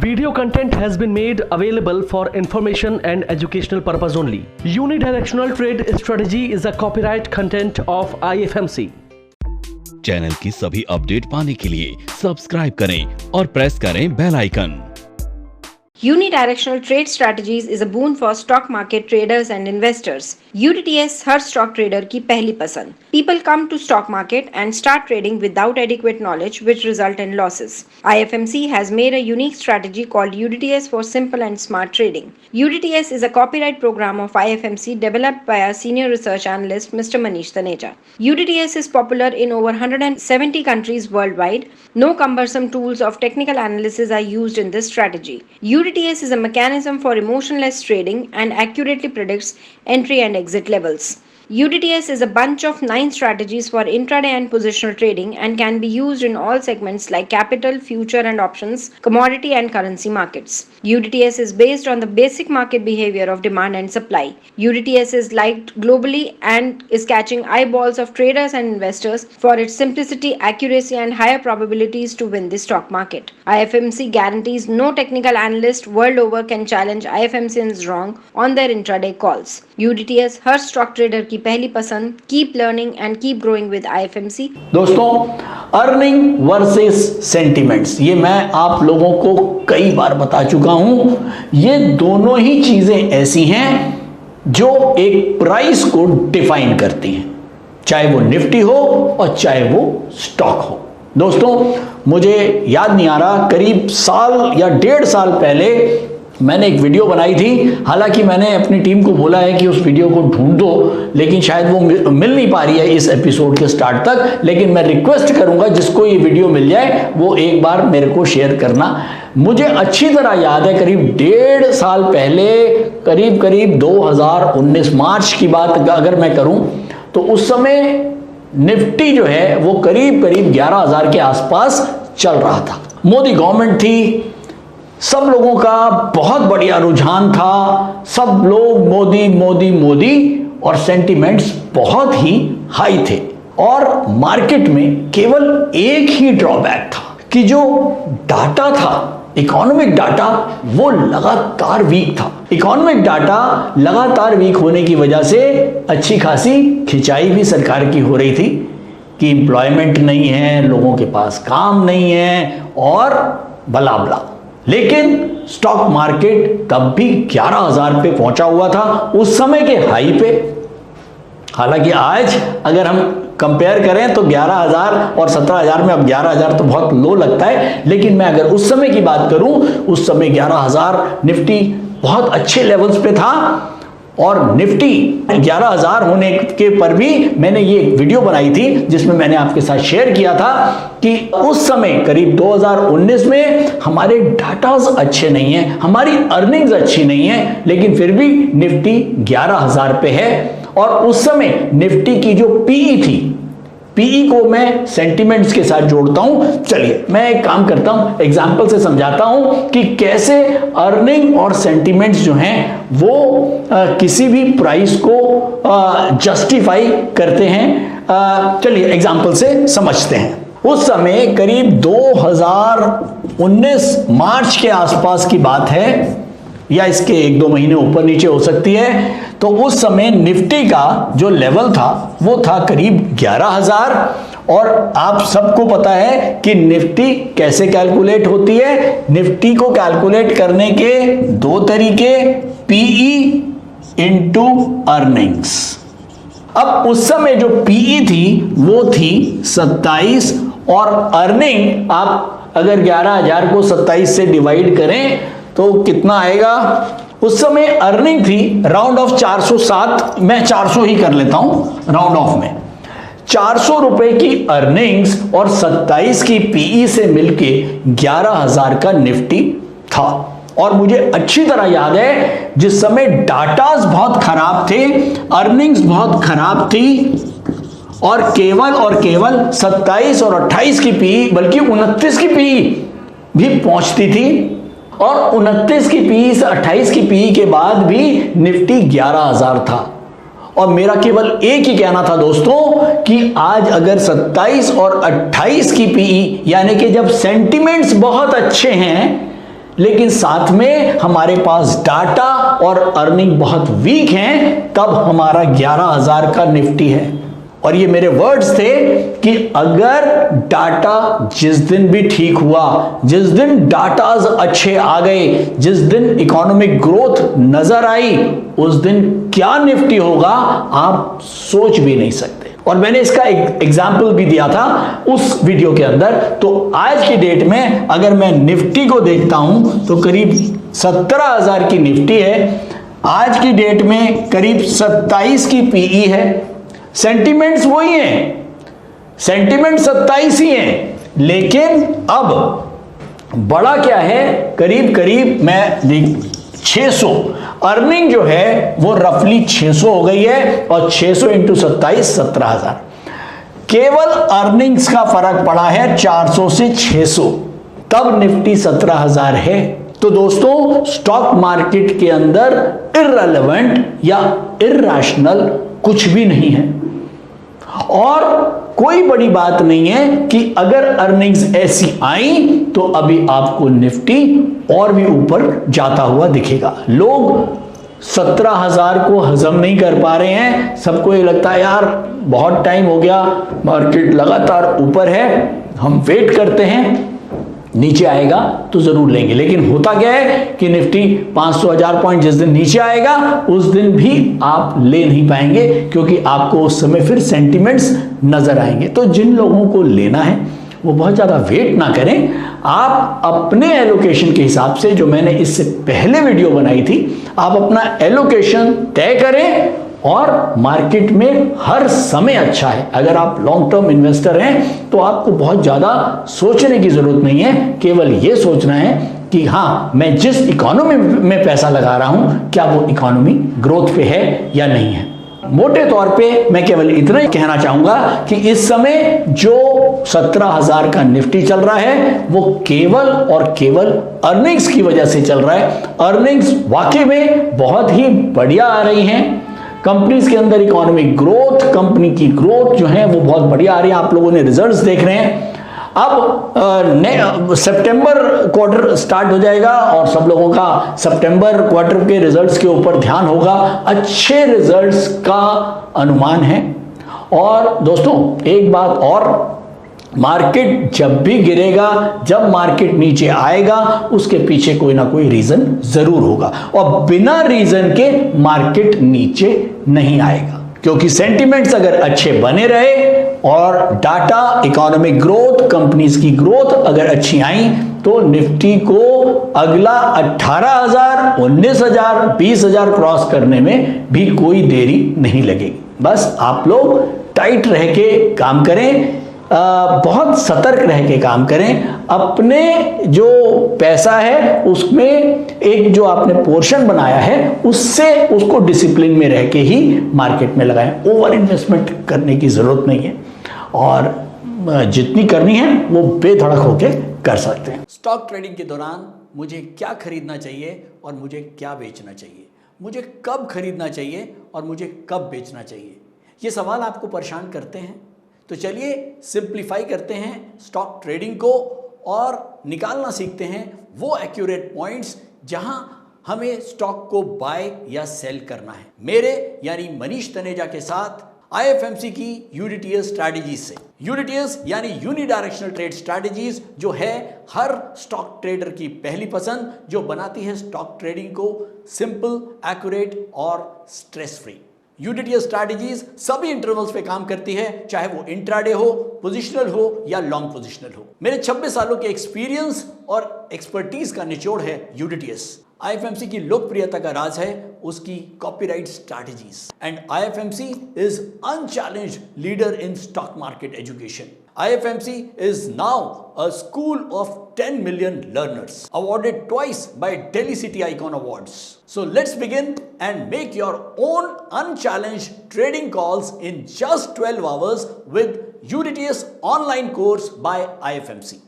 Video content has been made available for information and educational purpose only. Unidirectional trade strategy is a copyright content of IFMC. Channel की सभी update पाने के लिए subscribe करें और press करें bell icon. Unidirectional trade strategies is a boon for stock market traders and investors. UDTS her stock trader की पहली पसंद. People come to stock market and start trading without adequate knowledge, which result in losses. IFMC has made a unique strategy called UDTS for simple and smart trading. UDTS is a copyright program of IFMC developed by our senior research analyst Mr. Manish Taneja. UDTS is popular in over 170 countries worldwide. No cumbersome tools of technical analysis are used in this strategy. UDTS is a mechanism for emotionless trading and accurately predicts entry and exit levels. UDTS is a bunch of 9 strategies for intraday and positional trading and can be used in all segments like capital, future and options, commodity and currency markets. UDTS is based on the basic market behavior of demand and supply. UDTS is liked globally and is catching eyeballs of traders and investors for its simplicity, accuracy and higher probabilities to win the stock market. IFMC guarantees no technical analyst world over can challenge IFMC's wrong on their intraday calls. UDTS her stock trader की पहली पसंद. Keep learning and keep growing with IFMC. दोस्तों, earning versus sentiments, ये मैं आप लोगों को कई बार बता चुका हूं. ये दोनों ही चीजें ऐसी हैं जो एक प्राइस को डिफाइन करती हैं, चाहे वो निफ्टी हो और चाहे वो स्टॉक हो. दोस्तों, मुझे याद नहीं आ रहा, करीब साल या 1.5 साल पहले मैंने एक वीडियो बनाई थी. हालांकि मैंने अपनी टीम को बोला है कि उस वीडियो को ढूंढ दो, लेकिन शायद वो मिल नहीं पा रही है इस एपिसोड के स्टार्ट तक. लेकिन मैं रिक्वेस्ट करूंगा जिसको ये वीडियो मिल जाए वो एक बार मेरे को शेयर करना. मुझे अच्छी तरह याद है, करीब 1.5 साल पहले, करीब 2019 मार्च की बात अगर मैं करूं, तो उस समय निफ्टी जो है वो करीब 11,000 के आसपास चल रहा था. मोदी गवर्नमेंट थी, सब लोगों का बहुत बढ़िया रुझान था, सब लोग मोदी मोदी मोदी, और सेंटिमेंट्स बहुत ही हाई थे. और मार्केट में केवल एक ही ड्रॉबैक था कि जो डाटा था, इकोनॉमिक डाटा, वो लगातार वीक था. इकोनॉमिक डाटा लगातार वीक होने की वजह से अच्छी खासी खिंचाई भी सरकार की हो रही थी कि एम्प्लॉयमेंट नहीं है, लोगों के पास काम नहीं है और बला बला. लेकिन स्टॉक मार्केट तब भी 11,000 पे पहुंचा हुआ था, उस समय के हाई पे. हालांकि आज अगर हम कंपेयर करें तो 11,000 और 17,000 में, अब 11,000 तो बहुत लो लगता है, लेकिन मैं अगर उस समय की बात करूं, उस समय 11,000 निफ्टी बहुत अच्छे लेवल्स पे था. और निफ्टी 11,000 होने के पर भी मैंने ये एक वीडियो बनाई थी जिसमें मैंने आपके साथ शेयर किया था कि उस समय करीब 2019 में हमारे डाटाज अच्छे नहीं हैं, हमारी अर्निंग्स अच्छी नहीं है, लेकिन फिर भी निफ्टी 11,000 पे है. और उस समय निफ्टी की जो पीई थी, पीई को मैं सेंटिमेंट्स के साथ जोड़ता हूं. चलिए मैं एक काम करता हूं, एग्जांपल से समझाता हूं कि कैसे अर्निंग और सेंटिमेंट्स जो हैं वो किसी भी प्राइस को जस्टिफाई करते हैं. चलिए एग्जांपल से समझते हैं. उस समय करीब 2019 मार्च के आसपास की बात है, या इसके 1-2 महीने ऊपर नीचे हो सकती है. तो उस समय निफ्टी का जो लेवल था वो था करीब 11,000. और आप सबको पता है कि निफ्टी कैसे कैलकुलेट होती है. निफ्टी को कैलकुलेट करने के 2 तरीके, पीई इंटू अर्निंग्स. अब उस समय जो पीई थी वो थी 27, और अर्निंग आप अगर 11,000 को 27 से डिवाइड करें तो कितना आएगा. उस समय अर्निंग थी राउंड ऑफ 407, मैं 400 ही कर लेता हूं राउंड ऑफ में. 400 रुपए की अर्निंग्स और 27 की पीई से मिलके 11,000 का निफ्टी था. और मुझे अच्छी तरह याद है जिस समय डाटाज बहुत खराब थे, अर्निंग्स बहुत खराब थी, और केवल 27 और 28 की पीई, बल्कि 29 की पीई भी पहुंचती थी. और 29 की पीई से 28 की पीई के बाद भी निफ्टी 11,000 था. और मेरा केवल एक ही कहना था दोस्तों कि आज अगर 27 और 28 की पीई, यानी कि जब सेंटिमेंट्स बहुत अच्छे हैं, लेकिन साथ में हमारे पास डाटा और अर्निंग बहुत वीक हैं, तब हमारा 11,000 का निफ्टी है। और ये मेरे वर्ड्स थे कि अगर डाटा जिस दिन भी ठीक हुआ, जिस दिन डाटाज अच्छे आ गए, जिस दिन इकोनॉमिक ग्रोथ नजर आई, उस दिन क्या निफ्टी होगा आप सोच भी नहीं सकते। और मैंने इसका एक एग्जाम्पल भी दिया था उस वीडियो के अंदर। तो आज की डेट में अगर मैं निफ्टी को देखता हूं तो करीब 17,000 की निफ्टी है, आज की डेट में करीब 27 की पीई है। सेंटिमेंट्स वही हैं, सेंटिमेंट 27 ही हैं, लेकिन अब बड़ा क्या है, करीब करीब मैं देख 600 अर्निंग जो है वो रफली 600 हो गई है, और 600 इंटू 27 17,000। केवल अर्निंग्स का फर्क पड़ा है 400 से 600, तब निफ्टी 17,000 है। तो दोस्तों स्टॉक मार्केट के अंदर इररिलेवेंट या इरैशनल कुछ भी नहीं है, और कोई बड़ी बात नहीं है कि अगर अर्निंग्स ऐसी आई तो अभी आपको निफ्टी और भी ऊपर जाता हुआ दिखेगा। लोग 17,000 को हजम नहीं कर पा रहे हैं, सबको ये लगता है यार बहुत टाइम हो गया, मार्केट लगातार ऊपर है, हम वेट करते हैं नीचे आएगा तो जरूर लेंगे। लेकिन होता क्या है कि निफ्टी 500-1000 पॉइंट जिस दिन नीचे आएगा उस दिन भी आप ले नहीं पाएंगे, क्योंकि आपको उस समय फिर सेंटिमेंट्स नजर आएंगे। तो जिन लोगों को लेना है वो बहुत ज्यादा वेट ना करें, आप अपने एलोकेशन के हिसाब से, जो मैंने इससे पहले वीडियो बनाई थी, आप अपना एलोकेशन तय करें, और मार्केट में हर समय अच्छा है। अगर आप लॉन्ग टर्म इन्वेस्टर हैं तो आपको बहुत ज्यादा सोचने की जरूरत नहीं है, केवल यह सोचना है कि हाँ मैं जिस इकोनॉमी में पैसा लगा रहा हूं क्या वो इकोनॉमी ग्रोथ पे है या नहीं है। मोटे तौर पे मैं केवल इतना ही कहना चाहूंगा कि इस समय जो 17,000 का निफ्टी चल रहा है वो केवल और केवल अर्निंग्स की वजह से चल रहा है। अर्निंग्स वाकई में बहुत ही बढ़िया आ रही हैं, कंपनीज के अंदर इकोनॉमिक ग्रोथ, कंपनी की ग्रोथ जो है वो बहुत बढ़िया आ रही है। आप लोगों ने रिजल्ट्स देख रहे हैं। अब सितंबर क्वार्टर स्टार्ट हो जाएगा और सब लोगों का सितंबर क्वार्टर के रिजल्ट्स के ऊपर ध्यान होगा। अच्छे रिजल्ट्स का अनुमान है। और दोस्तों एक बात और, मार्केट जब भी गिरेगा, जब मार्केट नीचे आएगा, उसके पीछे कोई ना कोई रीजन जरूर होगा, और बिना रीजन के मार्केट नीचे नहीं आएगा। क्योंकि सेंटिमेंट्स अगर अच्छे बने रहे और डाटा, इकोनॉमिक ग्रोथ, कंपनीज की ग्रोथ अगर अच्छी आई तो निफ्टी को अगला 18,000, 19,000, 20,000 क्रॉस करने में भी कोई देरी नहीं लगेगी। बस आप लोग टाइट रह के काम करें, बहुत सतर्क रह के काम करें। अपने जो पैसा है उसमें एक जो आपने पोर्शन बनाया है उससे उसको डिसिप्लिन में रह के ही मार्केट में लगाएं। ओवर इन्वेस्टमेंट करने की जरूरत नहीं है, और जितनी करनी है वो बेधड़क होके कर सकते हैं। स्टॉक ट्रेडिंग के दौरान मुझे क्या खरीदना चाहिए और मुझे क्या बेचना चाहिए, मुझे कब खरीदना चाहिए और मुझे कब बेचना चाहिए, ये सवाल आपको परेशान करते हैं। तो चलिए सिंप्लीफाई करते हैं स्टॉक ट्रेडिंग को और निकालना सीखते हैं वो एक्यूरेट पॉइंट्स जहां हमें स्टॉक को बाय या सेल करना है। मेरे यानी मनीष तनेजा के साथ IFMC की यूडीटीएस स्ट्रैटेजीज से। यूडीटीएस यानी यूनिडायरेक्शनल ट्रेड स्ट्रैटेजीज, जो है हर स्टॉक ट्रेडर की पहली पसंद, जो बनाती है स्टॉक ट्रेडिंग को सिंपल, एक्यूरेट और स्ट्रेस फ्री। यूडीटीएस स्ट्रैटेजीज सभी इंटरवल्स पे काम करती है, चाहे वो इंट्राडे हो, पोजिशनल हो या लॉन्ग पोजिशनल हो। मेरे 26 सालों के एक्सपीरियंस और एक्सपर्टीज का निचोड़ है यूडीटीएस। IFMC की लोकप्रियता का राज है उसकी copyright strategies, and IFMC is unchallenged leader in stock market education. IFMC is now a school of 10 million learners, awarded twice by Delhi City Icon Awards. So let's begin and make your own unchallenged trading calls in just 12 hours with UDTS online course by IFMC.